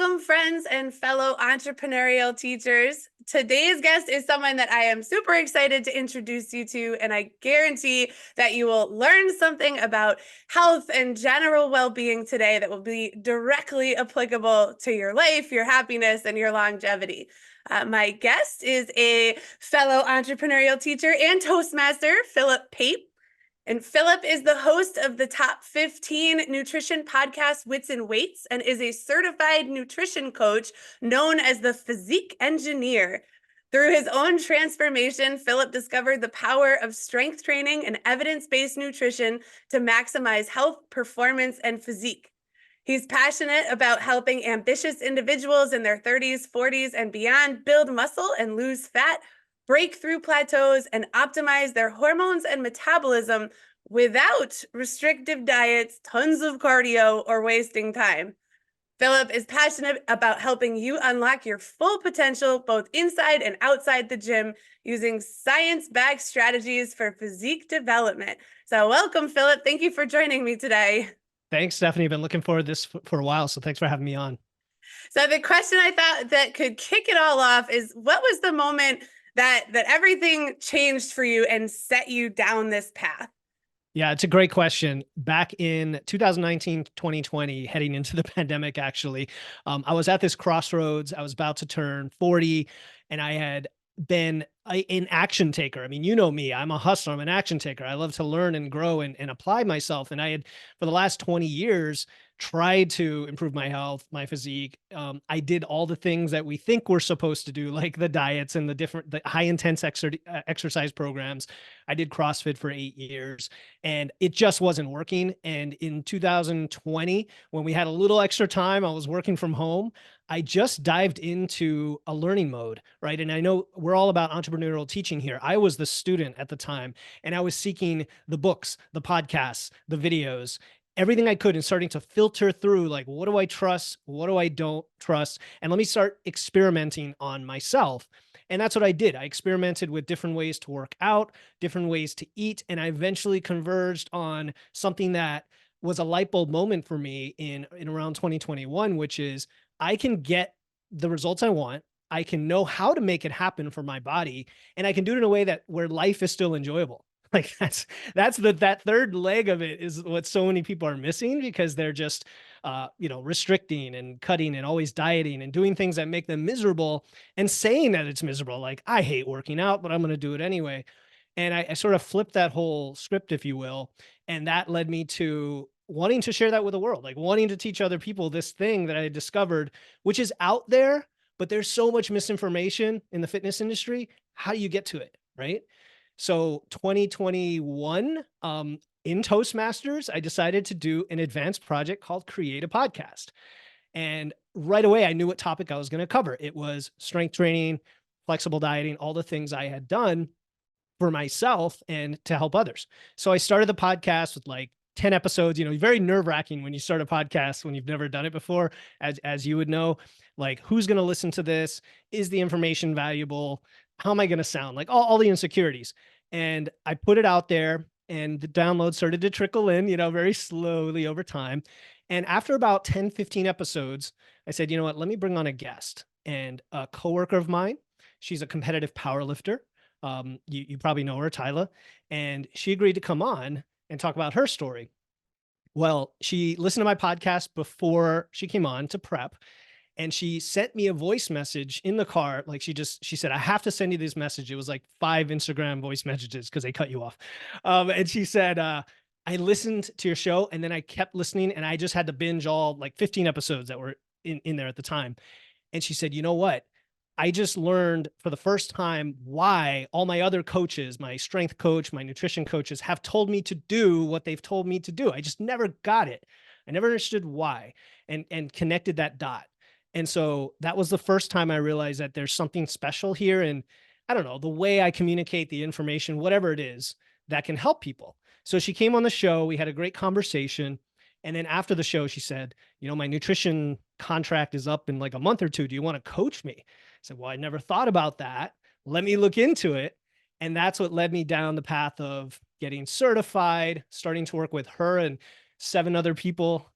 Welcome, friends and fellow entrepreneurial teachers. Today's guest is someone that I am super excited to introduce you to, and I guarantee that you will learn something about health and general well-being today that will be directly applicable to your life, your happiness, and your longevity. My guest is a fellow entrepreneurial teacher and Toastmaster, Philip Pape. And Philip is the host of the top 15 nutrition podcast, Wits Weights, and is a certified nutrition coach known as the Physique Engineer. Through his own transformation, Philip discovered the power of strength training and evidence-based nutrition to maximize health, performance, and physique. He's passionate about helping ambitious individuals in their 30s, 40s, and beyond build muscle and lose fat, break through plateaus, and optimize their hormones and metabolism without restrictive diets, tons of cardio, or wasting time. Philip is passionate about helping you unlock your full potential both inside and outside the gym using science-backed strategies for physique development. So welcome, Philip. Thank you for joining me today. Thanks, Stephanie. I've been looking forward to this for a while, so thanks for having me on. So the question I thought that could kick it all off is, what was the moment that everything changed for you and set you down this path? Yeah, it's a great question. Back in 2019, 2020, heading into the pandemic, actually, I was at this crossroads. I was about to turn 40, and I had been an action taker. I mean, you know me, I'm a hustler. I'm an action taker. I love to learn and grow and apply myself. And I had, for the last 20 years, tried to improve my health, my physique. I did all the things that we think we're supposed to do, like the diets and the high intense exercise programs. I did CrossFit for 8 years and it just wasn't working. And in 2020, when we had a little extra time, I was working from home. I just dived into a learning mode, right? And I know we're all about entrepreneurial teaching here. I was the student at the time, and I was seeking the books, the podcasts, the videos, everything I could, and starting to filter through, like, what do I trust? What do I don't trust? And let me start experimenting on myself. And that's what I did. I experimented with different ways to work out, different ways to eat, and I eventually converged on something that was a light bulb moment for me in around 2021, which is I can get the results I want. I can know how to make it happen for my body, and I can do it in a way that where life is still enjoyable. Like that third leg of it is what so many people are missing, because they're just, restricting and cutting and always dieting and doing things that make them miserable and saying that it's miserable. Like, I hate working out, but I'm going to do it anyway. And I sort of flipped that whole script, if you will. And that led me to wanting to share that with the world, like wanting to teach other people this thing that I had discovered, which is out there, but there's so much misinformation in the fitness industry. How do you get to it? Right. So 2021, in Toastmasters, I decided to do an advanced project called Create a Podcast. And right away, I knew what topic I was going to cover. It was strength training, flexible dieting, all the things I had done for myself and to help others. So I started the podcast with like 10 episodes. Very nerve-wracking when you start a podcast when you've never done it before, as you would know. Like, who's going to listen to this? Is the information valuable? How am I going to sound? Like all the insecurities. And I put it out there, and the downloads started to trickle in, very slowly over time. And after about 10, 15 episodes, I said, you know what, let me bring on a guest. And a coworker of mine, she's a competitive power lifter. You probably know her, Tyla. And she agreed to come on and talk about her story. Well, she listened to my podcast before she came on to prep. And she sent me a voice message in the car. Like, she said, I have to send you this message. It was like 5 Instagram voice messages because they cut you off. And she said, I listened to your show, and then I kept listening, and I just had to binge all like 15 episodes that were in there at the time. And she said, you know what? I just learned for the first time why all my other coaches, my strength coach, my nutrition coaches, have told me to do what they've told me to do. I just never got it. I never understood why, and connected that dot. And so that was the first time I realized that there's something special here. And I don't know, the way I communicate the information, whatever it is, that can help people. So she came on the show. We had a great conversation. And then after the show, she said, my nutrition contract is up in like a month or two. Do you want to coach me? I said, well, I never thought about that. Let me look into it. And that's what led me down the path of getting certified, starting to work with her, and 7 other people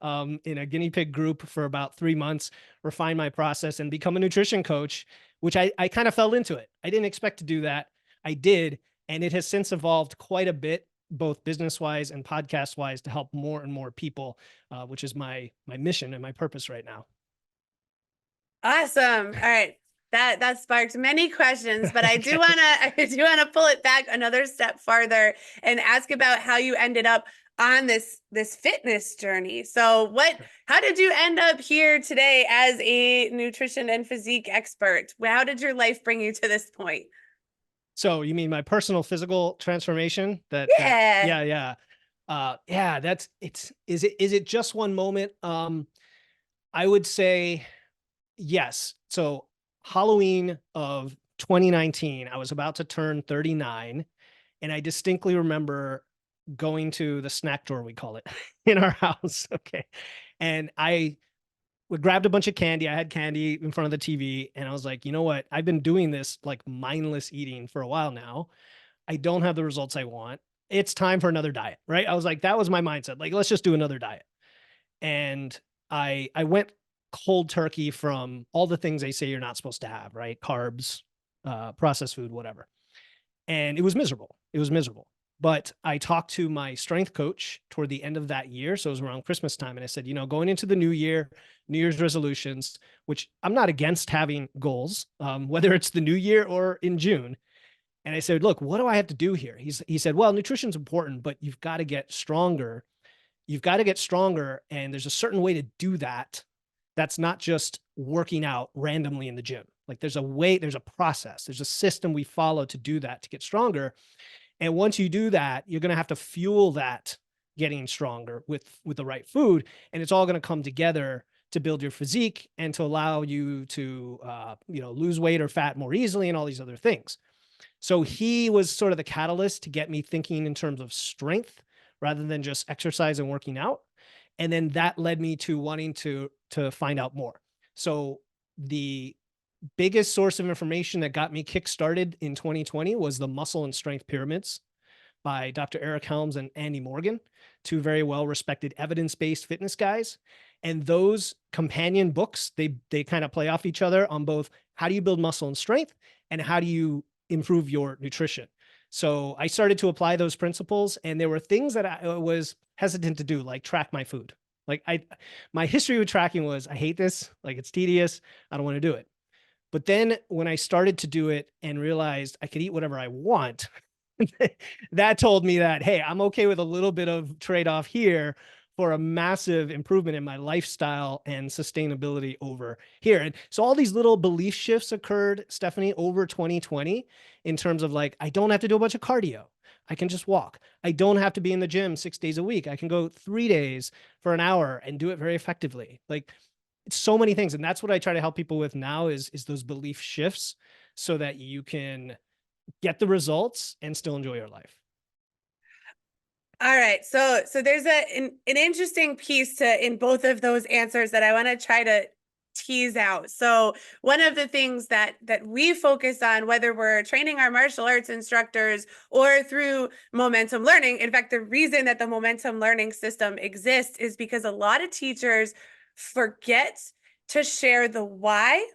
in a guinea pig group for about 3 months, refine my process, and become a nutrition coach, which I kind of fell into it. I didn't expect to do that. I did. And it has since evolved quite a bit, both business wise and podcast wise, to help more and more people, which is my mission and my purpose right now. Awesome. All right. That sparked many questions, but I do Okay. want to I do want to pull it back another step farther and ask about how you ended up on this fitness journey. So how did you end up here today as a nutrition and physique expert? How did your life bring you to this point? So you mean my personal physical transformation? Yeah. Yeah, yeah. Yeah, is it just one moment? I would say yes. So Halloween of 2019, I was about to turn 39, and I distinctly remember going to the snack drawer, we call it, in our house. Okay. And we grabbed a bunch of candy. I had candy in front of the TV, and I was like, you know what? I've been doing this like mindless eating for a while now. I don't have the results I want. It's time for another diet, right? I was like, that was my mindset. Like, let's just do another diet. And I went cold turkey from all the things they say you're not supposed to have, right? Carbs, processed food, whatever. And it was miserable. It was miserable. But I talked to my strength coach toward the end of that year. So it was around Christmas time. And I said, going into the new year, New Year's resolutions, which I'm not against having goals, whether it's the new year or in June. And I said, look, what do I have to do here? He said, well, nutrition's important, but you've got to get stronger. You've got to get stronger. And there's a certain way to do that. That's not just working out randomly in the gym. Like there's a way, there's a process, there's a system we follow to do that, to get stronger. And once you do that, you're going to have to fuel that getting stronger with the right food. And it's all going to come together to build your physique and to allow you to, lose weight or fat more easily and all these other things. So he was sort of the catalyst to get me thinking in terms of strength rather than just exercise and working out. And then that led me to wanting to find out more. So the biggest source of information that got me kickstarted in 2020 was the Muscle and Strength Pyramids by Dr. Eric Helms and Andy Morgan, two very well-respected evidence-based fitness guys. And those companion books, they kind of play off each other on both how do you build muscle and strength and how do you improve your nutrition. So I started to apply those principles, and there were things that I was hesitant to do, like track my food. Like my history with tracking was, I hate this, like it's tedious, I don't want to do it. But then when I started to do it and realized I could eat whatever I want, that told me that, hey, I'm okay with a little bit of trade-off here for a massive improvement in my lifestyle and sustainability over here. And so all these little belief shifts occurred, Stephanie, over 2020 in terms of like, I don't have to do a bunch of cardio. I can just walk. I don't have to be in the gym 6 days a week. I can go 3 days for an hour and do it very effectively. Like it's so many things. And that's what I try to help people with now is those belief shifts so that you can get the results and still enjoy your life. All right. So there's an interesting piece to in both of those answers that I want to try to tease out. So one of the things that we focus on, whether we're training our martial arts instructors or through momentum learning, in fact, the reason that the momentum learning system exists is because a lot of teachers forget to share the why.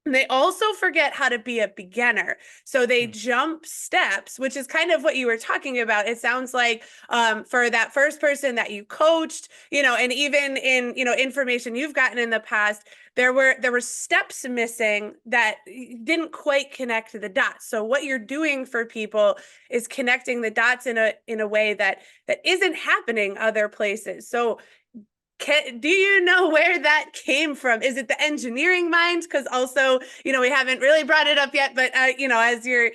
And they also forget how to be a beginner. So they jump steps, which is kind of what you were talking about. It sounds like for that first person that you coached, and even in, information you've gotten in the past, there were steps missing that didn't quite connect the dots. So what you're doing for people is connecting the dots in a way that isn't happening other places. So do you know where that came from? Is it the engineering mind? Because also, we haven't really brought it up yet, but as you're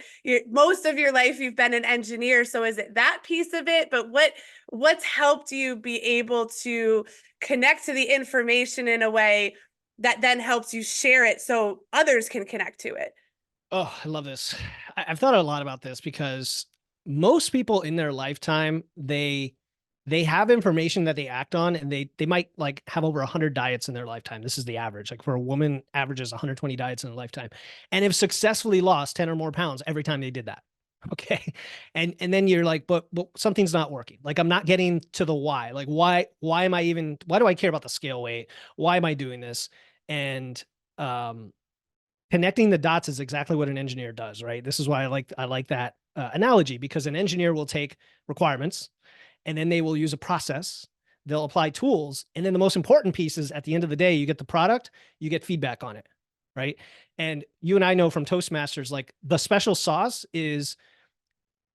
most of your life you've been an engineer, so is it that piece of it? But what's helped you be able to connect to the information in a way that then helps you share it so others can connect to it? Oh, I love this. I've thought a lot about this because most people in their lifetime, they have information that they act on, and they might like have over 100 diets in their lifetime. This is the average. Like for a woman, averages 120 diets in a lifetime, and have successfully lost 10 or more pounds every time they did that. Okay. And then you're like, but something's not working. Like I'm not getting to the why. Like why am I even, why do I care about the scale weight? Why am I doing this? And um connecting the dots is exactly what an engineer does, right? This is why I like that analogy, because an engineer will take requirements and then they will use a process. They'll apply tools, and then the most important piece is at the end of the day, you get the product, you get feedback on it, right? And you and I know from Toastmasters, like the special sauce is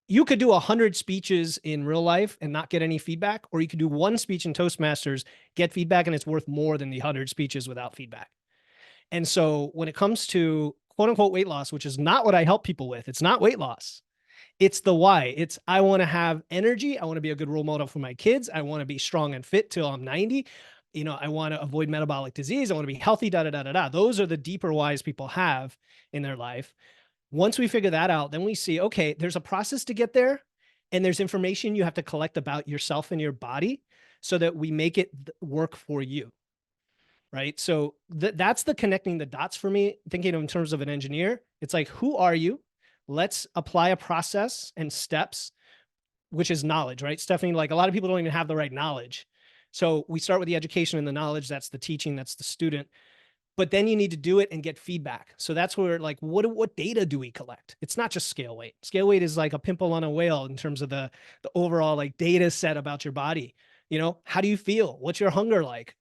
you could do 100 speeches in real life and not get any feedback, or you could do one speech in Toastmasters, get feedback, and it's worth more than the 100 speeches without feedback. And so when it comes to quote unquote weight loss, which is not what I help people with, it's not weight loss. It's the why. It's I want to have energy. I want to be a good role model for my kids. I want to be strong and fit till I'm 90. I want to avoid metabolic disease. I want to be healthy, da da da da da. Those are the deeper whys people have in their life. Once we figure that out, then we see, okay, there's a process to get there, and there's information you have to collect about yourself and your body so that we make it work for you. Right. So that's the connecting the dots for me, thinking in terms of an engineer. It's like, who are you? Let's apply a process and steps, which is knowledge, right? Stephanie, like a lot of people don't even have the right knowledge. So we start with the education and the knowledge. That's the teaching, that's the student. But then you need to do it and get feedback. So that's where like, what data do we collect? It's not just scale weight. Scale weight is like a pimple on a whale in terms of the overall like data set about your body. How do you feel? What's your hunger like?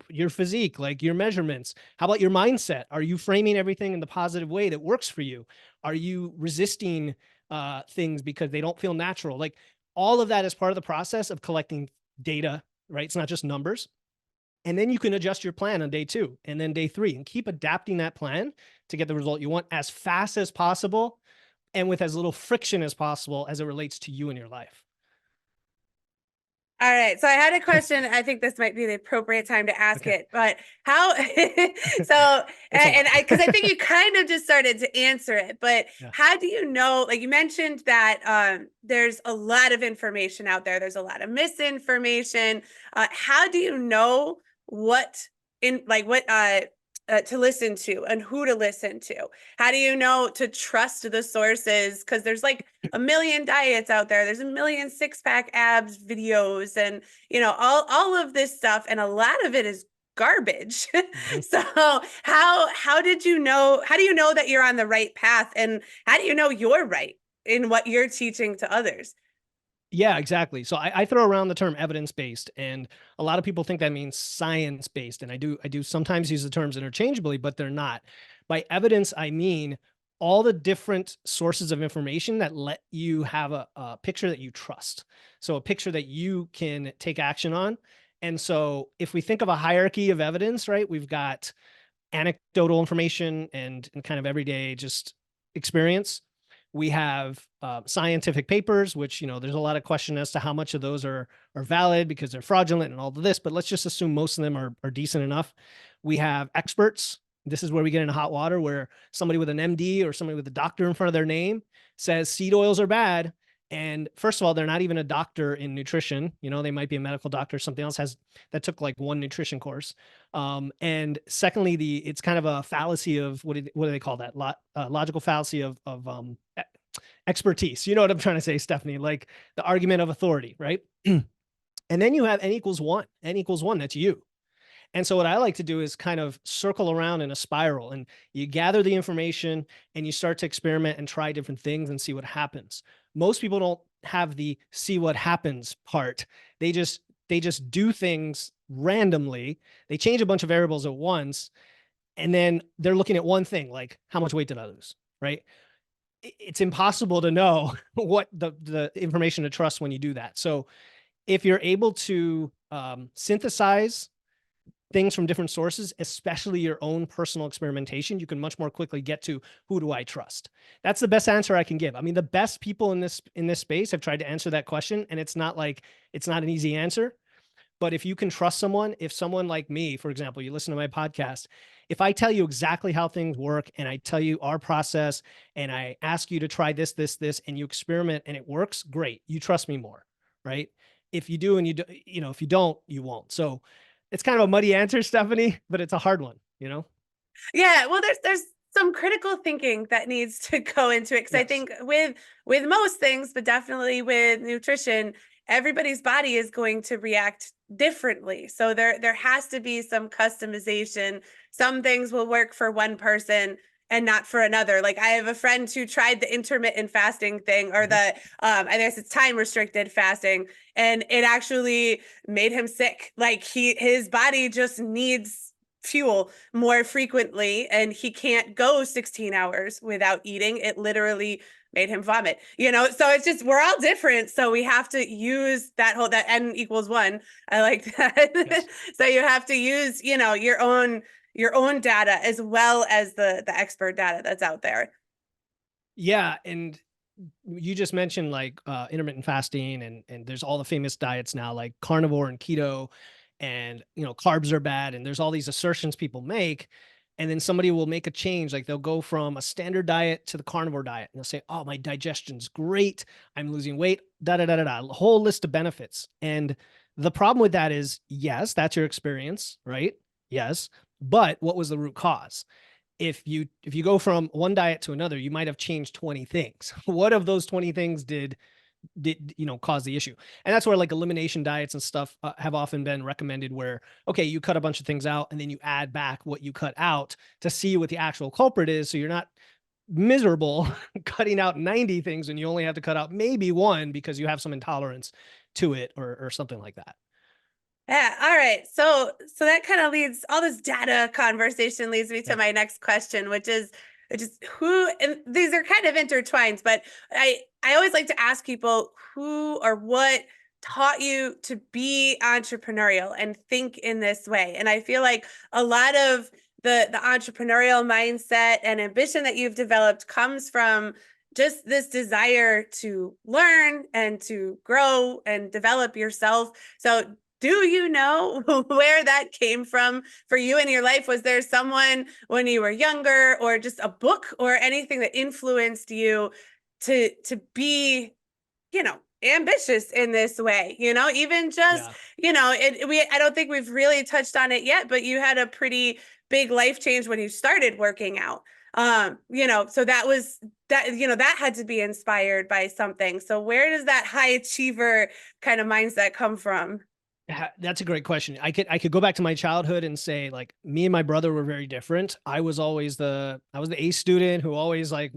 Your physique, like your measurements. How about your mindset? Are you framing everything in the positive way that works for you? Are you resisting things because they don't feel natural? Like all of that is part of the process of collecting data, right? It's not just numbers. And then you can adjust your plan on day 2 and then day 3 and keep adapting that plan to get the result you want as fast as possible and with as little friction as possible as it relates to you and your life. All right. So I had a question. I think this might be the appropriate time to ask Okay. it, but how, because I think you kind of just started to answer it, but Yeah. how do you know, like you mentioned that there's a lot of information out there. There's a lot of misinformation. How do you know what to listen to and who to listen to? How do you know to trust the sources? Because there's like a million diets out there. There's a million six-pack abs videos and all of this stuff, and a lot of it is garbage. Mm-hmm. So how did you know? How do you know that you're on the right path, and how do you know you're right in what you're teaching to others? Yeah, exactly. So I throw around the term evidence-based, and a lot of people think that means science-based. And I do sometimes use the terms interchangeably, but they're not. By evidence, I mean all the different sources of information that let you have a picture that you trust. So a picture that you can take action on. And so if we think of a hierarchy of evidence, right, we've got anecdotal information and kind of everyday just experience. We have scientific papers, which, there's a lot of question as to how much of those are valid because they're fraudulent and all of this, but let's just assume most of them are decent enough. We have experts. This is where we get into hot water, where somebody with an MD or somebody with a doctor in front of their name says seed oils are bad. And first of all, they're not even a doctor in nutrition. They might be a medical doctor. Something else that took like one nutrition course. And secondly, it's kind of a fallacy of what do they call that? Logical fallacy of expertise. You know what I'm trying to say, Stephanie? Like the argument of authority, right? And then you have N equals 1. N equals 1. That's you. And so what I like to do is kind of circle around in a spiral, and you gather the information and you start to experiment and try different things and see what happens. Most people don't have the see what happens part. They just do things randomly. They change a bunch of variables at once, and then they're looking at one thing, like how much weight did I lose, right? It's impossible to know what the information to trust when you do that. So if you're able to synthesize things from different sources, especially your own personal experimentation, you can much more quickly get to who do I trust. That's the best answer I can give. I mean, the best people in this space have tried to answer that question, and it's not an easy answer. But if you can trust someone, if someone like me, for example, you listen to my podcast, if I tell you exactly how things work and I tell you our process and I ask you to try this, and you experiment and it works, great. You trust me more, right? If you do and if you don't, you won't. So it's kind of a muddy answer, Stephanie, but it's a hard one. Yeah, well, there's some critical thinking that needs to go into it, because I Yes. think with most things, but definitely with nutrition, everybody's body is going to react differently. So there has to be some customization. Some things will work for one person and not for another. Like I have a friend who tried the intermittent fasting thing, or Mhm. the I guess it's time restricted fasting, and it actually made him sick. Like his body just needs fuel more frequently, and he can't go 16 hours without eating. It literally made him vomit, so it's just, we're all different, so we have to use that n equals one. I like that. Yes. So you have to use, your own data as well as the expert data that's out there. Yeah, and you just mentioned like intermittent fasting, and there's all the famous diets now like carnivore and keto, and carbs are bad, and there's all these assertions people make, and then somebody will make a change, like they'll go from a standard diet to the carnivore diet, and they'll say, oh, my digestion's great, I'm losing weight, da da da da da, a whole list of benefits. And the problem with that is, yes, that's your experience, right? Yes, but what was the root cause? If you go from one diet to another, you might have changed 20 things. What of those 20 things did cause the issue? And that's where like elimination diets and stuff have often been recommended, where okay, you cut a bunch of things out and then you add back what you cut out to see what the actual culprit is, so you're not miserable cutting out 90 things and you only have to cut out maybe one because you have some intolerance to it, or something like that. Yeah. All right. So that kind of leads, all this data conversation leads me to Yeah. my next question, which is who, and these are kind of intertwined, but I always like to ask people who or what taught you to be entrepreneurial and think in this way. And I feel like a lot of the entrepreneurial mindset and ambition that you've developed comes from just this desire to learn and to grow and develop yourself. So do you know where that came from for you in your life? Was there someone when you were younger, or just a book or anything that influenced you to be, ambitious in this way? Even just, Yeah. I don't think we've really touched on it yet, but you had a pretty big life change when you started working out. So that had to be inspired by something. So where does that high achiever kind of mindset come from? That's a great question. I could go back to my childhood and say like me and my brother were very different. I was the A student who always like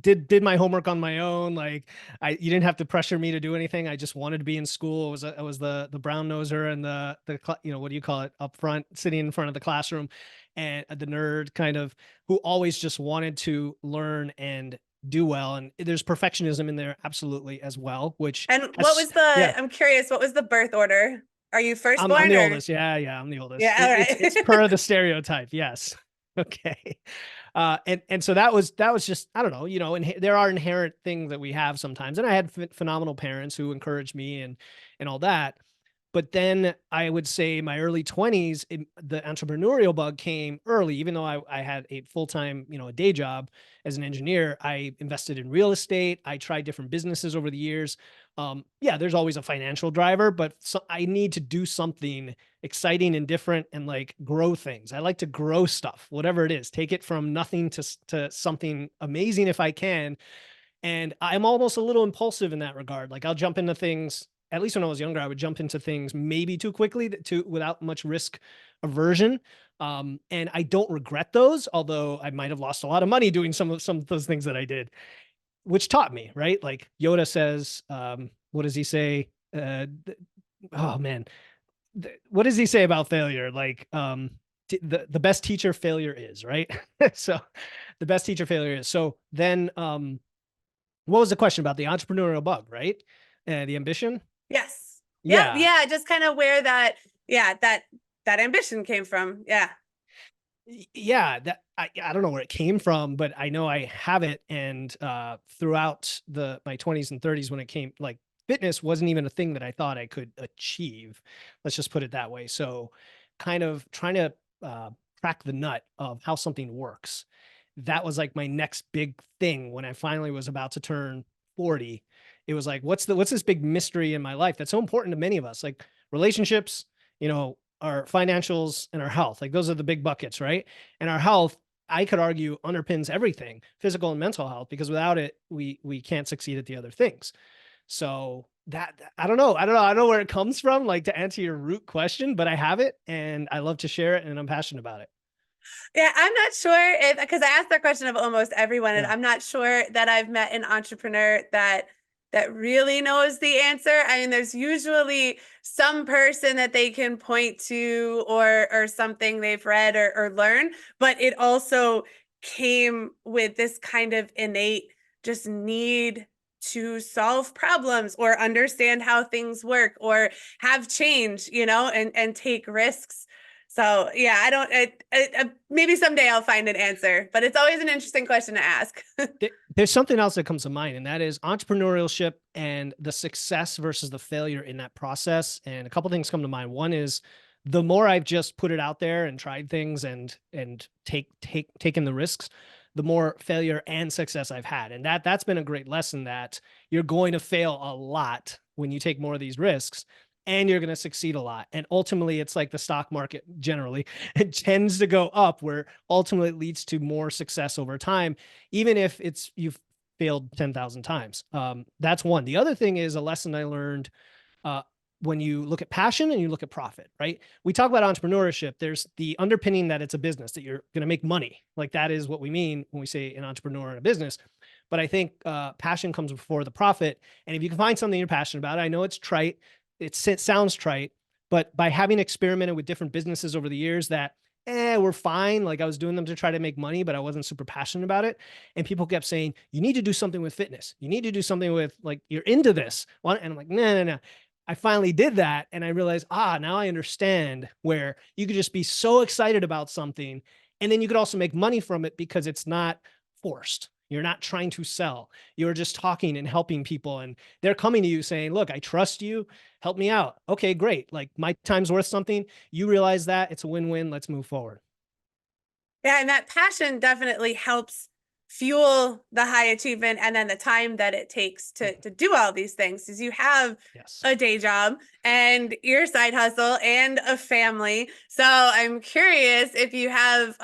did my homework on my own. Like you didn't have to pressure me to do anything. I just wanted to be in school. I was the brown noser and the what do you call it, up front, sitting in front of the classroom, and the nerd kind of, who always just wanted to learn and do well. And there's perfectionism in there absolutely as well, which And has, yeah. I'm curious, what was the birth order? Are you I'm firstborn the or? oldest. Yeah, yeah, I'm the oldest. Yeah, all It's right. per the stereotype. Yes. Okay. And so that was just, I don't know, and there are inherent things that we have sometimes. And I had phenomenal parents who encouraged me and all that. But then I would say my early 20s, the entrepreneurial bug came early. Even though I had a full-time, a day job as an engineer, I invested in real estate. I tried different businesses over the years. Yeah, there's always a financial driver, but I need to do something exciting and different and like grow things. I like to grow stuff, whatever it is, take it from nothing to something amazing if I can. And I'm almost a little impulsive in that regard. Like I'll jump into things, at least when I was younger, I would jump into things maybe too quickly without much risk aversion. And I don't regret those, although I might have lost a lot of money doing some of those things that I did, which taught me, right? Like Yoda says, what does he say? Oh man, what does he say about failure? Like, the best teacher failure is, right? So the best teacher failure is. So then, what was the question about the entrepreneurial bug, right? The ambition. Yes. Yep. Yeah. Yeah. Just kind of where that ambition came from. Yeah. Yeah, that I don't know where it came from, but I know I have it. And throughout my 20s and 30s, when it came, like, fitness wasn't even a thing that I thought I could achieve. Let's just put it that way. So kind of trying to uh, crack the nut of how something works. That was like my next big thing when I finally was about to turn 40. It was like, what's this big mystery in my life that's so important to many of us? Like relationships, our financials, and our health. Like those are the big buckets, right? And our health, I could argue underpins everything, physical and mental health, because without it, we can't succeed at the other things. So that I don't know. I don't know where it comes from, like to answer your root question, but I have it and I love to share it and I'm passionate about it. Yeah, I'm not sure if, because I asked that question of almost everyone, and Yeah. I'm not sure that I've met an entrepreneur that really knows the answer. I mean, there's usually some person that they can point to or something they've read or learned, but it also came with this kind of innate just need to solve problems or understand how things work or have change, and take risks. So yeah, I don't. Maybe someday I'll find an answer, but it's always an interesting question to ask. There's something else that comes to mind, and that is entrepreneurship and the success versus the failure in that process. And a couple things come to mind. One is the more I've just put it out there and tried things and taken the risks, the more failure and success I've had. And that's been a great lesson that you're going to fail a lot when you take more of these risks and you're going to succeed a lot. And ultimately, it's like the stock market generally, it tends to go up where ultimately it leads to more success over time, even if you've failed 10,000 times. That's one. The other thing is a lesson I learned uh, when you look at passion and you look at profit, right? We talk about entrepreneurship. There's the underpinning that it's a business, that you're going to make money. Like that is what we mean when we say an entrepreneur in a business. But I think passion comes before the profit. And if you can find something you're passionate about, I know it's trite, it sounds trite, but by having experimented with different businesses over the years that we're fine. Like I was doing them to try to make money, but I wasn't super passionate about it. And people kept saying, you need to do something with fitness. You need to do something with like, you're into this. And I'm like, no, no, no. I finally did that. And I realized, now I understand where you could just be so excited about something. And then you could also make money from it because it's not forced. You're not trying to sell. You're just talking and helping people. And they're coming to you saying, look, I trust you. Help me out. Okay, great. Like my time's worth something. You realize that it's a win-win. Let's move forward. Yeah, and that passion definitely helps fuel the high achievement and then the time that it takes to do all these things is you have Yes. a day job and your side hustle and a family. So I'm curious if you have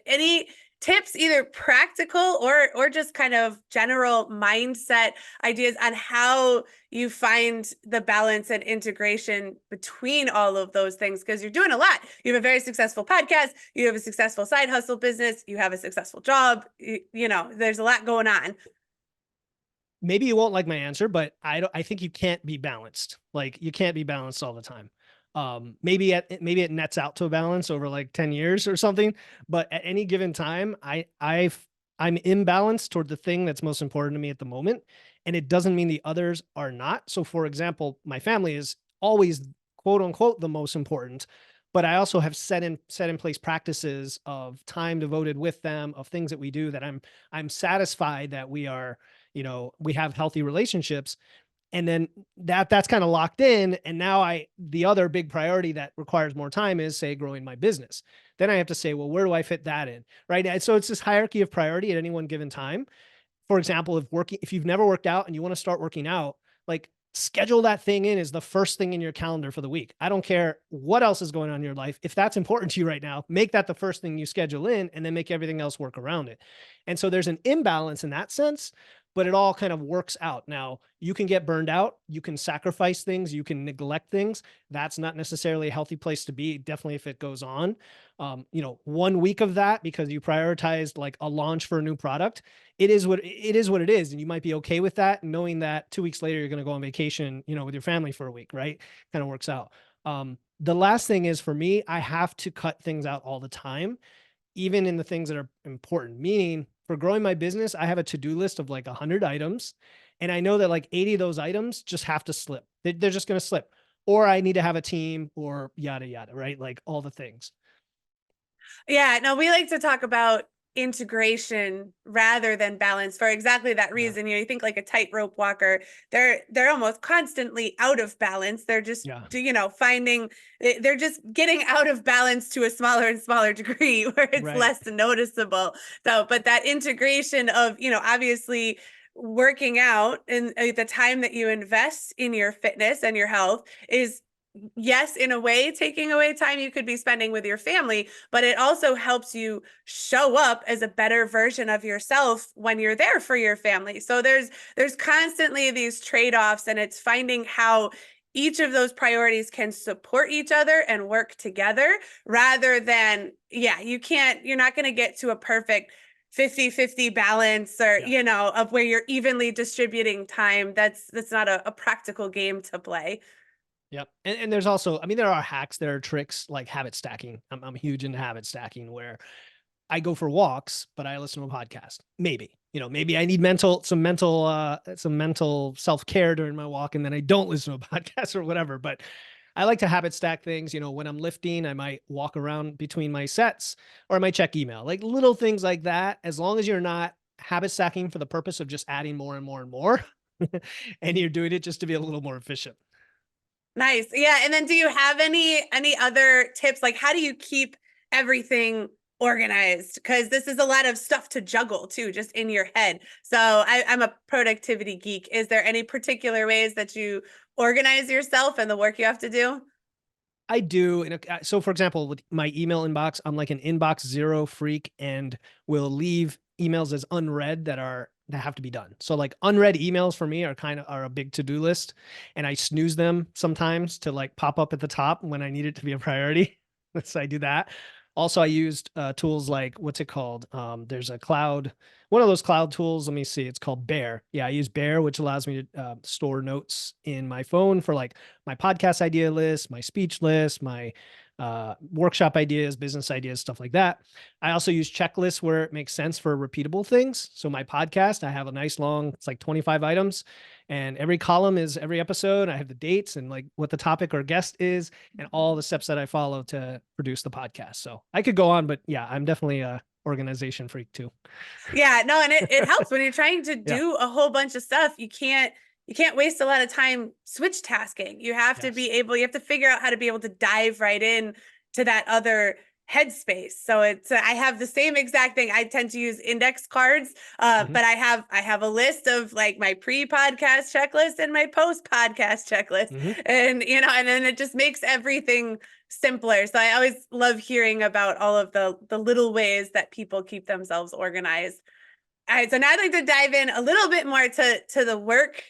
any tips, either practical or just kind of general mindset ideas on how you find the balance and integration between all of those things, because you're doing a lot. You have a very successful podcast, you have a successful side hustle business, you have a successful job, there's a lot going on. Maybe you won't like my answer, but I think you can't be balanced. Like you can't be balanced all the time. Maybe it nets out to a balance over like 10 years or something, but at any given time, I'm imbalanced toward the thing that's most important to me at the moment. And it doesn't mean the others are not. So for example, my family is always quote unquote the most important, but I also have set in place practices of time devoted with them, of things that we do that I'm satisfied that we have healthy relationships. And then that's kind of locked in. And now the other big priority that requires more time is, say, growing my business. Then I have to say, well, where do I fit that in? Right. And so it's this hierarchy of priority at any one given time. For example, if you've never worked out and you want to start working out, like schedule that thing in as the first thing in your calendar for the week. I don't care what else is going on in your life. If that's important to you right now, make that the first thing you schedule in and then make everything else work around it. And so there's an imbalance in that sense, but it all kind of works out. Now, you can get burned out, you can sacrifice things, you can neglect things. That's not necessarily a healthy place to be, definitely if it goes on. 1 week of that because you prioritized like a launch for a new product, it is what it is. And you might be okay with that, knowing that 2 weeks later, you're going to go on vacation, with your family for a week, right? Kind of works out. The last thing is for me, I have to cut things out all the time, even in the things that are important. Meaning for growing my business, I have a to-do list of like 100 items. And I know that like 80 of those items just have to slip. They're just going to slip. Or I need to have a team or yada, yada, right? Like all the things. Yeah, no, we like to talk about integration rather than balance for exactly that Yeah. reason. You think like a tightrope walker, they're almost constantly out of balance. They're just Yeah. finding they're just getting out of balance to a smaller and smaller degree where it's Right. less noticeable. So, but that integration of, obviously working out and the time that you invest in your fitness and your health is yes, in a way, taking away time you could be spending with your family, but it also helps you show up as a better version of yourself when you're there for your family. So there's constantly these trade-offs, and it's finding how each of those priorities can support each other and work together rather than, yeah, you're not going to get to a perfect 50-50 balance, or Yeah. of where you're evenly distributing time. That's not a practical game to play. Yep. And there's also, I mean, there are hacks, there are tricks like habit stacking. I'm huge into habit stacking where I go for walks, but I listen to a podcast. Maybe, maybe I need some mental self-care during my walk, and then I don't listen to a podcast or whatever. But I like to habit stack things. When I'm lifting, I might walk around between my sets, or I might check email, like little things like that. As long as you're not habit stacking for the purpose of just adding more and more and more, and you're doing it just to be a little more efficient. Nice. Yeah. And then do you have any other tips? Like, how do you keep everything organized? Because this is a lot of stuff to juggle too, just in your head. So I'm a productivity geek. Is there any particular ways that you organize yourself and the work you have to do? I do. So, for example, with my email inbox, I'm like an inbox zero freak, and will leave emails as unread that have to be done. So, like unread emails for me are a big to do list, and I snooze them sometimes to like pop up at the top when I need it to be a priority. So I do that. Also, I used tools like, what's it called? There's one of those cloud tools. Let me see. It's called Bear. Yeah, I use Bear, which allows me to store notes in my phone for like my podcast idea list, my speech list, my workshop ideas, business ideas, stuff like that. I also use checklists where it makes sense for repeatable things. So my podcast, I have a nice long, it's like 25 items, and every column is every episode. I have the dates and like what the topic or guest is, and all the steps that I follow to produce the podcast. So I could go on, but yeah, I'm definitely a organization freak too. Yeah, no, and it helps when you're trying to Yeah. do a whole bunch of stuff. You can't waste a lot of time switch tasking. Yes. You have to figure out how to be able to dive right in to that other headspace. So I have the same exact thing. I tend to use index cards, Mhm. but I have a list of like my pre-podcast checklist and my post-podcast checklist, Mhm. and then it just makes everything simpler. So I always love hearing about all of the little ways that people keep themselves organized. All right, so now I'd like to dive in a little bit more to the work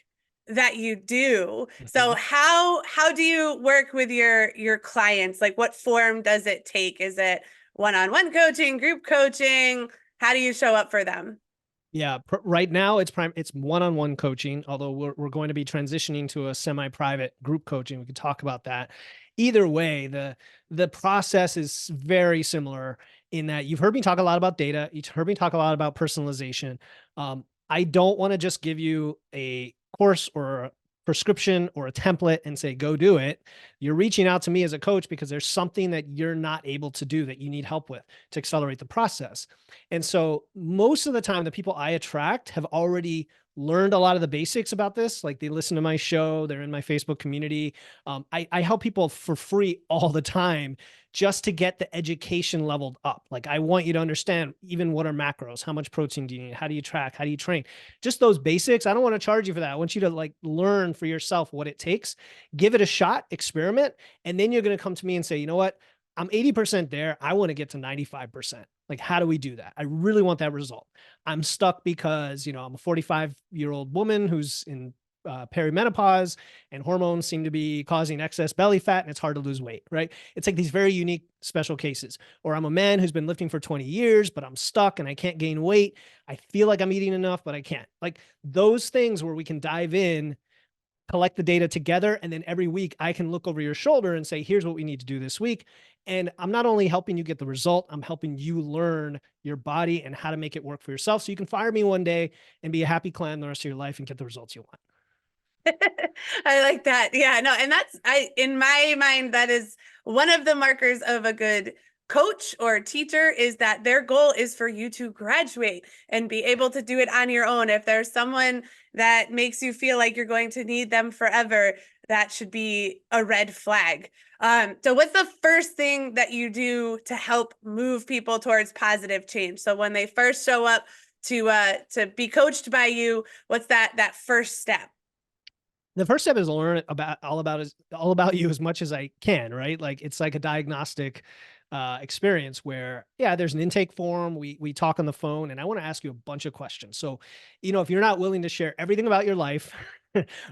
that you do. So Mhm. how do you work with your clients? Like, what form does it take? Is it one-on-one coaching, group coaching? How do you show up for them? Yeah, right now it's one-on-one coaching, although we're going to be transitioning to a semi-private group coaching. We could talk about that. Either way, the process is very similar in that you've heard me talk a lot about data. You've heard me talk a lot about personalization. I don't want to just give you a course or a prescription or a template and say, go do it. You're reaching out to me as a coach because there's something that you're not able to do that you need help with to accelerate the process. And so most of the time, the people I attract have already learned a lot of the basics about this. Like they listen to my show, they're in my Facebook community. I help people for free all the time just to get the education leveled up. Like I want you to understand even what are macros, how much protein do you need, how do you track, how do you train, just those basics. I don't want to charge you for that. I want you to like learn for yourself what it takes, give it a shot, experiment, and then you're going to come to me and say, you know what? I'm 80% there. I want to get to 95%. Like, how do we do that? I really want that result. I'm stuck because, I'm a 45-year-old woman who's in perimenopause, and hormones seem to be causing excess belly fat and it's hard to lose weight, right? It's like these very unique special cases. Or I'm a man who's been lifting for 20 years, but I'm stuck and I can't gain weight. I feel like I'm eating enough, but I can't. Like those things where we can dive in, collect the data together, and then every week I can look over your shoulder and say, here's what we need to do this week. And I'm not only helping you get the result, I'm helping you learn your body and how to make it work for yourself so you can fire me one day and be a happy clam the rest of your life and get the results you want. I like that. Yeah, no, and in my mind, that is one of the markers of a good coach or teacher, is that their goal is for you to graduate and be able to do it on your own. If there's someone that makes you feel like you're going to need them forever, that should be a red flag. So what's the first thing that you do to help move people towards positive change? So when they first show up to be coached by you, what's that first step? The first step is learn about all about you as much as I can, right? Like it's like a diagnostic experience where, yeah, there's an intake form. We talk on the phone, and I want to ask you a bunch of questions. So, if you're not willing to share everything about your life,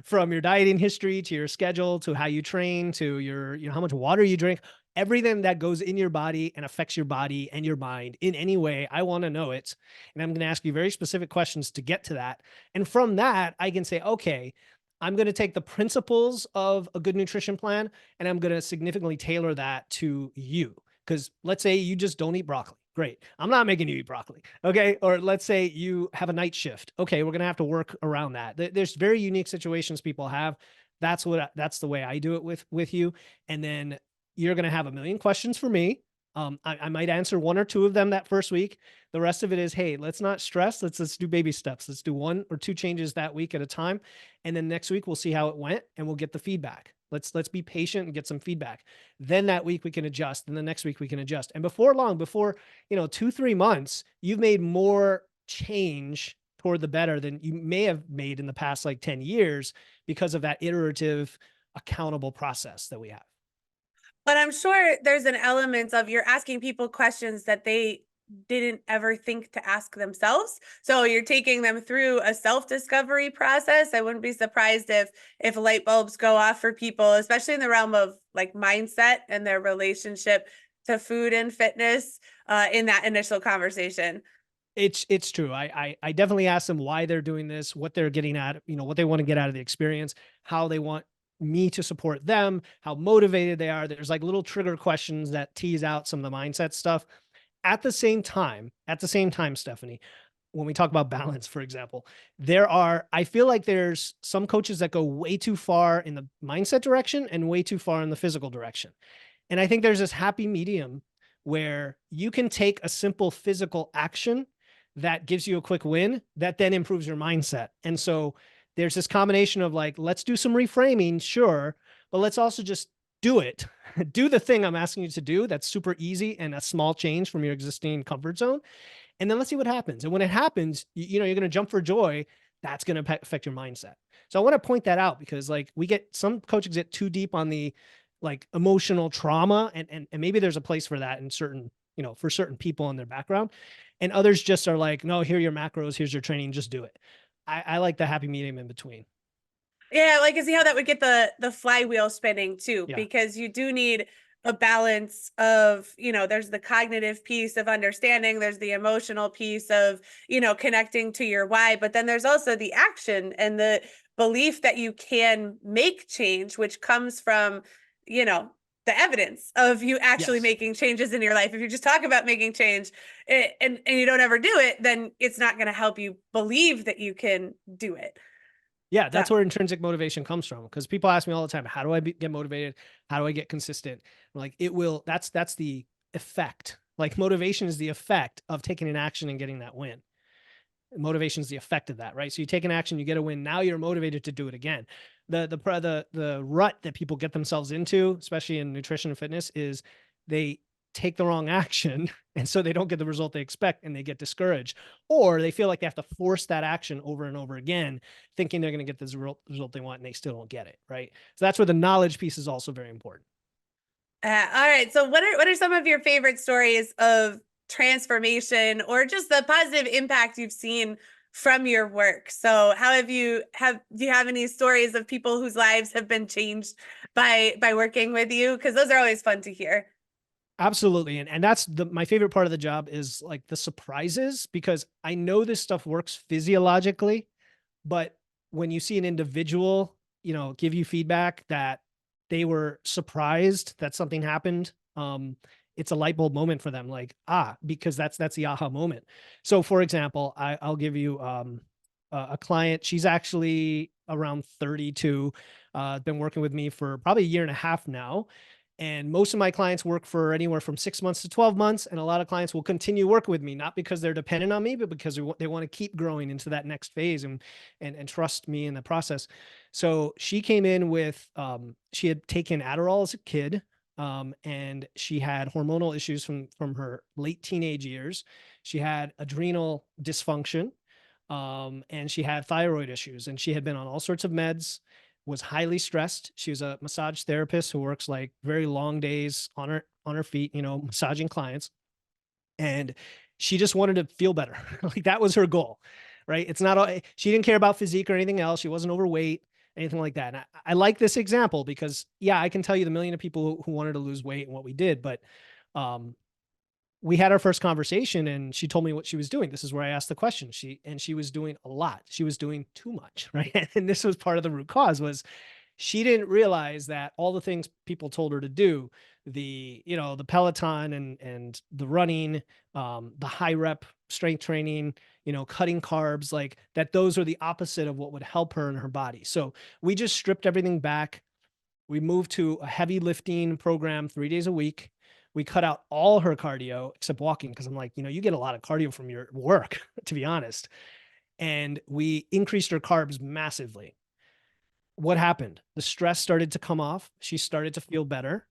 from your dieting history to your schedule to how you train to your, how much water you drink, everything that goes in your body and affects your body and your mind in any way, I want to know it. And I'm going to ask you very specific questions to get to that. And from that, I can say, okay, I'm going to take the principles of a good nutrition plan and I'm going to significantly tailor that to you. Because let's say you just don't eat broccoli. Great. I'm not making you eat broccoli. Okay. Or let's say you have a night shift. Okay. We're going to have to work around that. There's very unique situations people have. That's the way I do it with you. And then you're going to have a million questions for me. I might answer one or two of them that first week. The rest of it is, hey, let's not stress. Let's do baby steps. Let's do one or two changes that week at a time. And then next week we'll see how it went and we'll get the feedback. Let's be patient and get some feedback. Then that week we can adjust. And the next week we can adjust. And before long, before 2-3 months, you've made more change toward the better than you may have made in the past like 10 years because of that iterative, accountable process that we have. But I'm sure there's an element of you're asking people questions that they didn't ever think to ask themselves. So you're taking them through a self-discovery process. I wouldn't be surprised if light bulbs go off for people, especially in the realm of like mindset and their relationship to food and fitness in that initial conversation. It's true. I definitely ask them why they're doing this, what they're getting at, what they want to get out of the experience, how they want me to support them, how motivated they are. There's like little trigger questions that tease out some of the mindset stuff. At the same time, Stephanie, when we talk about balance, for example, I feel like there's some coaches that go way too far in the mindset direction and way too far in the physical direction. And I think there's this happy medium where you can take a simple physical action that gives you a quick win that then improves your mindset. And so there's this combination of like, let's do some reframing, sure, but let's also just do it. Do the thing I'm asking you to do. That's super easy and a small change from your existing comfort zone. And then let's see what happens. And when it happens, you're going to jump for joy. That's going to affect your mindset. So I want to point that out because like some coaches get too deep on the like emotional trauma and maybe there's a place for that in certain, for certain people in their background. And others just are like, no, here are your macros, here's your training, just do it. I like the happy medium in between. Yeah, like I see how that would get the flywheel spinning too, Yeah. because you do need a balance of, there's the cognitive piece of understanding, there's the emotional piece of, connecting to your why, but then there's also the action and the belief that you can make change, which comes from, the evidence of you actually Yes. making changes in your life. If you just talk about making change and you don't ever do it, then it's not going to help you believe that you can do it. Yeah, So that's where intrinsic motivation comes from. Because people ask me all the time, how do I get motivated? How do I get consistent? I'm like, that's the effect. Like motivation is the effect of taking an action and getting that win. Motivation is the effect of that, right? So you take an action, you get a win. Now you're motivated to do it again. The rut that people get themselves into, especially in nutrition and fitness, is they take the wrong action and so they don't get the result they expect and they get discouraged, or they feel like they have to force that action over and over again thinking they're going to get the result they want and they still don't get it, right? So that's where the knowledge piece is also very important. all right. So what are some of your favorite stories of transformation or just the positive impact you've seen from your work? So how do you have any stories of people whose lives have been changed by working with you? Because those are always fun to hear. Absolutely. And that's my favorite part of the job is like the surprises, because I know this stuff works physiologically, but when you see an individual, give you feedback that they were surprised that something happened, it's a light bulb moment for them. Like, because that's the aha moment. So for example, I'll give you, a client. She's actually around 32, been working with me for probably a year and a half now. And most of my clients work for anywhere from 6 months to 12 months. And a lot of clients will continue working with me, not because they're dependent on me, but because they want to keep growing into that next phase and trust me in the process. So she came in with, she had taken Adderall as a kid. And she had hormonal issues from her late teenage years. She had adrenal dysfunction, and she had thyroid issues, and she had been on all sorts of meds. was highly stressed. She was a massage therapist who works like very long days on her feet, you know, massaging clients. And she just wanted to feel better. Like that was her goal, right? It's not, she didn't care about physique or anything else. She wasn't overweight, anything like that. And I like this example because yeah, I can tell you the million of people who wanted to lose weight and what we did, but um, we had our first conversation and she told me what she was doing. This is where I asked the question. She was doing a lot. She was doing too much, right? And this was part of the root cause was she didn't realize that all the things people told her to do, the, you know, the Peloton and the running, the high rep strength training, you know, cutting carbs, like that, those are the opposite of what would help her in her body. So we just stripped everything back. We moved to a heavy lifting program 3 days a week. We cut out all her cardio except walking because I'm like, you know, you get a lot of cardio from your work, to be honest. And we increased her carbs massively. What happened? The stress started to come off. She started to feel better.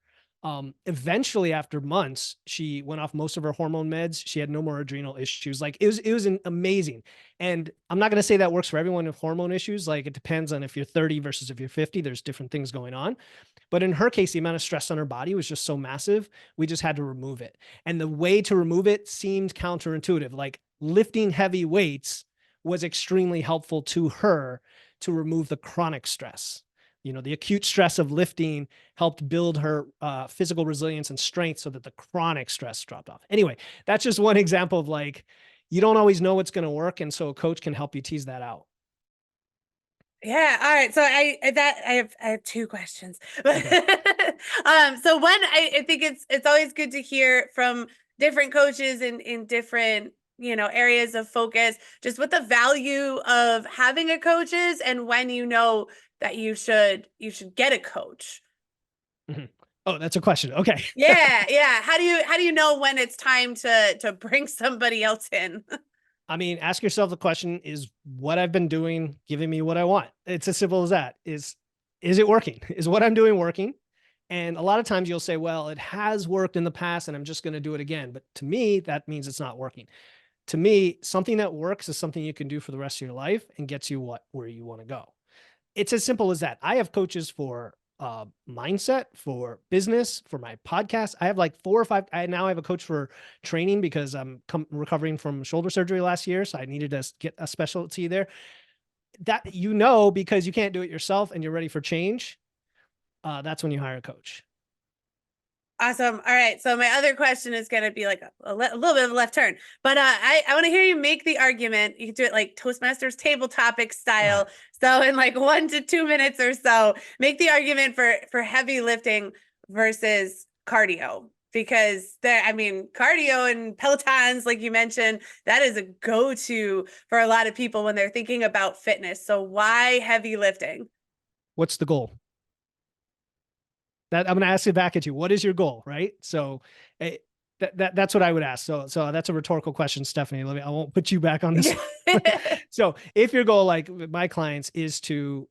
Eventually, after months, she went off most of her hormone meds. She had no more adrenal issues. Like it was amazing. And I'm not going to say that works for everyone with hormone issues. Like it depends on if you're 30 versus if you're 50. There's different things going on. But in her case, the amount of stress on her body was just so massive. We just had to remove it. And the way to remove it seemed counterintuitive. Like lifting heavy weights was extremely helpful to her to remove the chronic stress. You know, the acute stress of lifting helped build her physical resilience and strength so that the chronic stress dropped off. Anyway, that's just one example of like, you don't always know what's going to work. And so a coach can help you tease that out. Yeah. All right. So I have two questions. Okay. So one, I think it's always good to hear from different coaches in different, you know, areas of focus, just what the value of having a coach is and when you know that you should get a coach. Mhm. Oh, that's a question. Okay. Yeah, yeah. How do you know when it's time to bring somebody else in? I mean, ask yourself the question, is what I've been doing giving me what I want? It's as simple as that. Is it working? Is what I'm doing working? And a lot of times you'll say, well, it has worked in the past and I'm just going to do it again. But to me, that means it's not working. To me, something that works is something you can do for the rest of your life and gets you where you want to go. It's as simple as that. I have coaches for mindset, for business, for my podcast. I have like 4 or 5. I now have a coach for training because I'm recovering from shoulder surgery last year. So I needed to get a specialty there. That, you know, because you can't do it yourself and you're ready for change. That's when you hire a coach. Awesome. All right. So my other question is going to be like a little bit of a left turn, but I want to hear you make the argument. You can do it like Toastmasters table topic style. So in like 1 to 2 minutes or so, make the argument for heavy lifting versus cardio. Because there, I mean, cardio and Pelotons, like you mentioned, that is a go-to for a lot of people when they're thinking about fitness. So why heavy lifting? What's the goal? That I'm going to ask it back at you. What is your goal? Right. So that's what I would ask. So that's a rhetorical question, Stephanie. I won't put you back on this. So if your goal, like with my clients, is to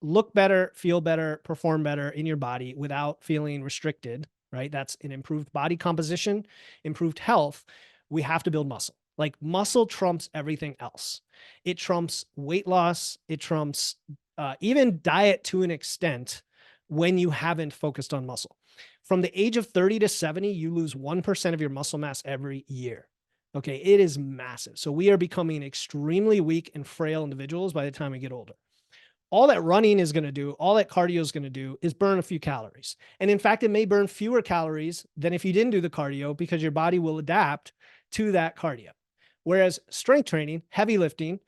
look better, feel better, perform better in your body without feeling restricted, right? That's an improved body composition, improved health. We have to build muscle. Like muscle trumps everything else. It trumps weight loss. It trumps even diet to an extent when you haven't focused on muscle. From the age of 30 to 70, you lose 1% of your muscle mass every year. Okay, it is massive. So we are becoming extremely weak and frail individuals by the time we get older. All that running is going to do, all that cardio is going to do is burn a few calories. And in fact, it may burn fewer calories than if you didn't do the cardio because your body will adapt to that cardio. Whereas strength training, heavy lifting,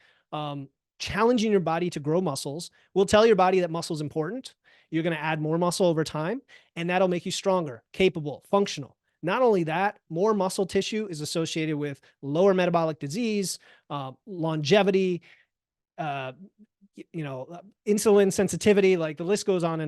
challenging your body to grow muscles will tell your body that muscle is important. You're going to add more muscle over time, and that'll make you stronger, capable, functional. Not only that, more muscle tissue is associated with lower metabolic disease, longevity, uh, insulin sensitivity, like the list goes on.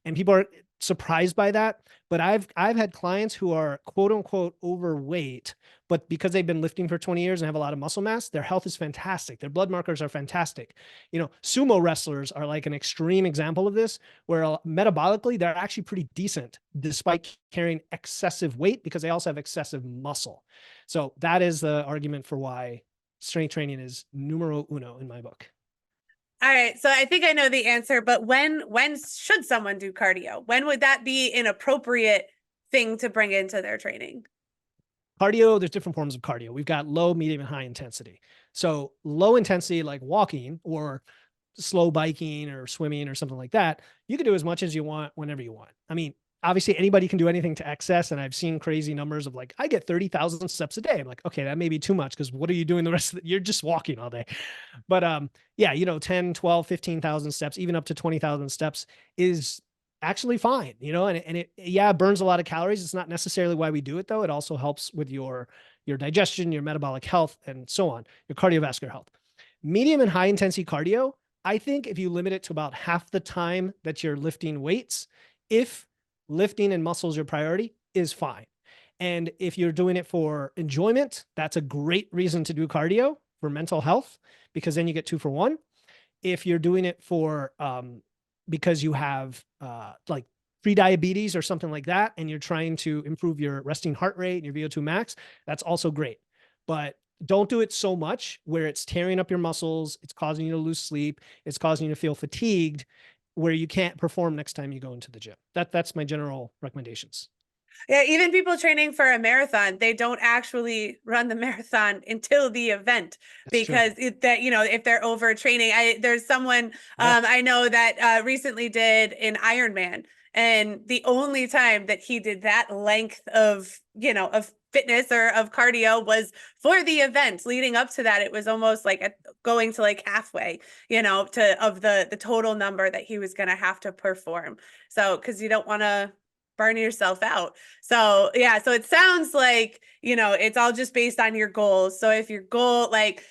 And people are surprised by that. But I've had clients who are quote unquote overweight, but because they've been lifting for 20 years and have a lot of muscle mass, their health is fantastic. Their blood markers are fantastic. Sumo wrestlers are like an extreme example of this, where metabolically, they're actually pretty decent despite carrying excessive weight because they also have excessive muscle. So that is the argument for why strength training is numero uno in my book. All right. So I think I know the answer, but when should someone do cardio? When would that be an appropriate thing to bring into their training? Cardio, there's different forms of cardio. We've got low, medium, and high intensity. So low intensity, like walking or slow biking or swimming or something like that, you can do as much as you want whenever you want. I mean, obviously anybody can do anything to excess. And I've seen crazy numbers of like, I get 30,000 steps a day. I'm like, okay, that may be too much because what are you doing the rest of the, you're just walking all day. But yeah, 10, 12, 15,000 steps, even up to 20,000 steps is actually fine, and it, yeah, burns a lot of calories. It's not necessarily why we do it though. It also helps with your digestion, your metabolic health, and so on, your cardiovascular health. Medium and high intensity cardio, I think if you limit it to about half the time that you're lifting weights, if lifting and muscle is your priority, is fine. And if you're doing it for enjoyment, that's a great reason to do cardio for mental health, because then you get 2 for 1. If you're doing it for because you have like pre-diabetes or something like that, and you're trying to improve your resting heart rate and your VO2 max, that's also great. But don't do it so much where it's tearing up your muscles, it's causing you to lose sleep, it's causing you to feel fatigued, where you can't perform next time you go into the gym. That's my general recommendations. Yeah, even people training for a marathon, they don't actually run the marathon until the event That's true. because if they're overtraining. There's someone Yeah. I know that recently did an Ironman, and the only time that he did that length of fitness or of cardio was for the event. Leading up to that, it was almost like going to like halfway, to of the total number that he was going to have to perform. So because you don't want to burn yourself out. So yeah, so it sounds like, it's all just based on your goals. So if your goal, like,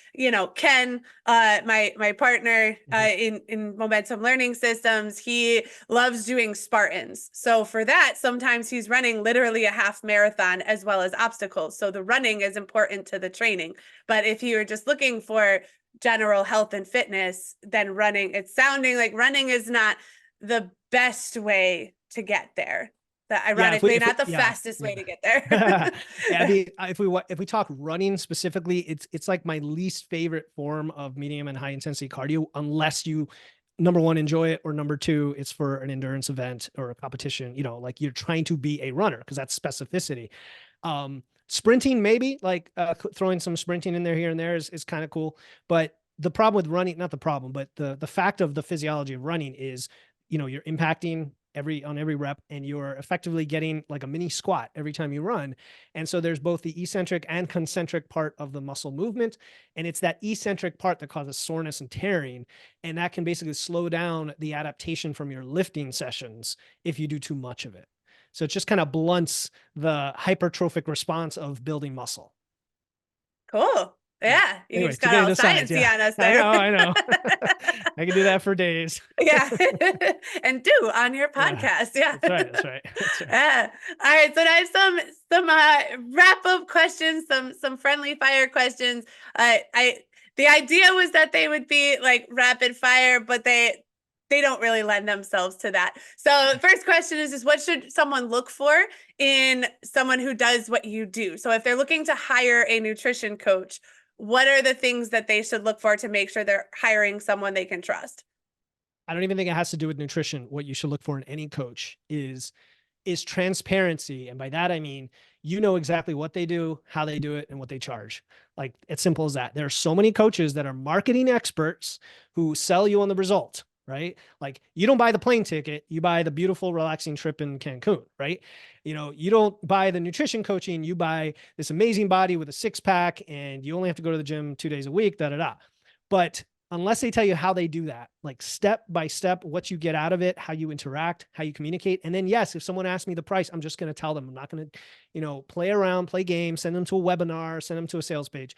Ken, my partner in Momentum Learning Systems, he loves doing Spartans. So for that, sometimes he's running literally a half marathon as well as obstacles. So the running is important to the training. But if you were just looking for general health and fitness, then it's sounding like running is not the best way to get there. Yeah, Ironically, not the yeah, fastest way yeah. to get there. Yeah, I mean, if we talk running specifically, it's like my least favorite form of medium and high intensity cardio, unless you, number one, enjoy it, or number two, it's for an endurance event or a competition. Like you're trying to be a runner, because that's specificity. Sprinting, maybe like throwing some sprinting in there here and there is kind of cool. But the problem with running, not the problem, but the fact of the physiology of running is, you're impacting on every rep, and you're effectively getting like a mini squat every time you run. And so there's both the eccentric and concentric part of the muscle movement. And it's that eccentric part that causes soreness and tearing. And that can basically slow down the adaptation from your lifting sessions if you do too much of it. So it just kind of blunts the hypertrophic response of building muscle. Cool. Yeah. Yeah, you Anyway, just to got get all into science, sciencey yeah. on us I there. know, I know. I can do that for days. Yeah. And do on your Yeah. podcast. Yeah. That's right. That's right. That's right. Yeah. All right. So I have some wrap up questions, some friendly fire questions. I the idea was that they would be like rapid fire, but they don't really lend themselves to that. So the first question is what should someone look for in someone who does what you do? So if they're looking to hire a nutrition coach, what are the things that they should look for to make sure they're hiring someone they can trust? I don't even think it has to do with nutrition. What you should look for in any coach is transparency. And by that, I mean, exactly what they do, how they do it, and what they charge. Like, it's simple as that. There are so many coaches that are marketing experts who sell you on the result, right? Like, you don't buy the plane ticket, you buy the beautiful, relaxing trip in Cancun, right? You don't buy the nutrition coaching, you buy this amazing body with a 6-pack, and you only have to go to the gym 2 days a week, da da da. But unless they tell you how they do that, like step by step, what you get out of it, how you interact, how you communicate. And then, yes, if someone asks me the price, I'm just going to tell them. I'm not going to, play around, play games, send them to a webinar, send them to a sales page.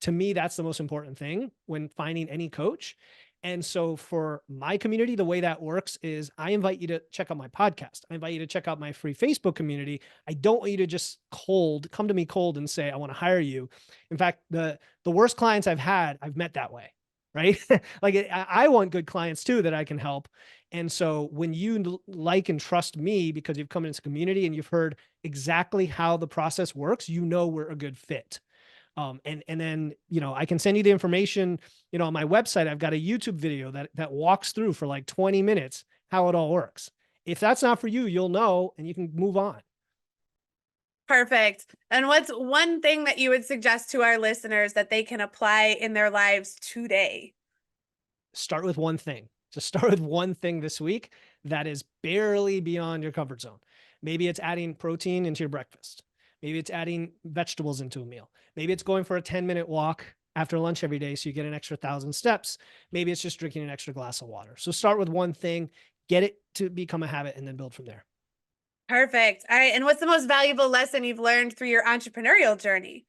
To me, that's the most important thing when finding any coach. And so for my community, the way that works is I invite you to check out my podcast. I invite you to check out my free Facebook community. I don't want you to just come to me cold and say, I want to hire you. In fact, the worst clients I've had, I've met that way. Right? Like, I want good clients too that I can help. And so when you like and trust me because you've come into the community and you've heard exactly how the process works, we're a good fit. And then, I can send you the information, on my website. I've got a YouTube video that walks through for like 20 minutes how it all works. If that's not for you, you'll know and you can move on. Perfect. And what's one thing that you would suggest to our listeners that they can apply in their lives today? Start with one thing. Just start with one thing this week that is barely beyond your comfort zone. Maybe it's adding protein into your breakfast. Maybe it's adding vegetables into a meal. Maybe it's going for a 10-minute walk after lunch every day so you get an extra 1,000 steps. Maybe it's just drinking an extra glass of water. So start with one thing, get it to become a habit, and then build from there. Perfect. All right. And what's the most valuable lesson you've learned through your entrepreneurial journey?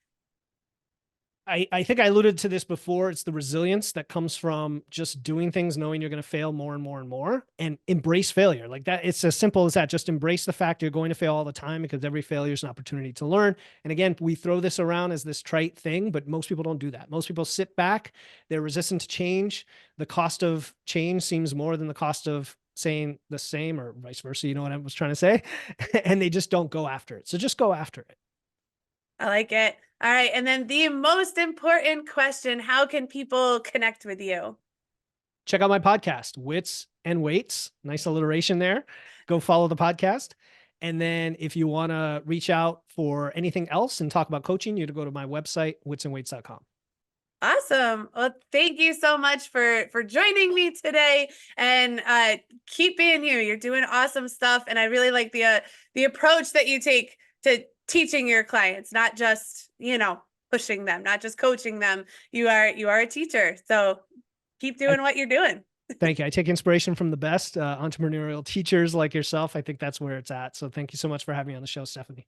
I think I alluded to this before. It's the resilience that comes from just doing things, knowing you're going to fail more and more and more, and embrace failure like that. It's as simple as that. Just embrace the fact you're going to fail all the time, because every failure is an opportunity to learn. And again, we throw this around as this trite thing, but most people don't do that. Most people sit back. They're resistant to change. The cost of change seems more than the cost of saying the same, or vice versa. You know what I was trying to say? And they just don't go after it. So just go after it. I like it. All right. And then the most important question, how can people connect with you? Check out my podcast, Wits and Weights. Nice alliteration there. Go follow the podcast. And then if you want to reach out for anything else and talk about coaching, you have to go to my website, witsandweights.com. Awesome. Well, thank you so much for joining me today, and keep being you. You're doing awesome stuff. And I really like the approach that you take to teaching your clients, not just, pushing them, not just coaching them. You are a teacher. So keep doing what you're doing. Thank you. I take inspiration from the best entrepreneurial teachers like yourself. I think that's where it's at. So thank you so much for having me on the show, Stephanie.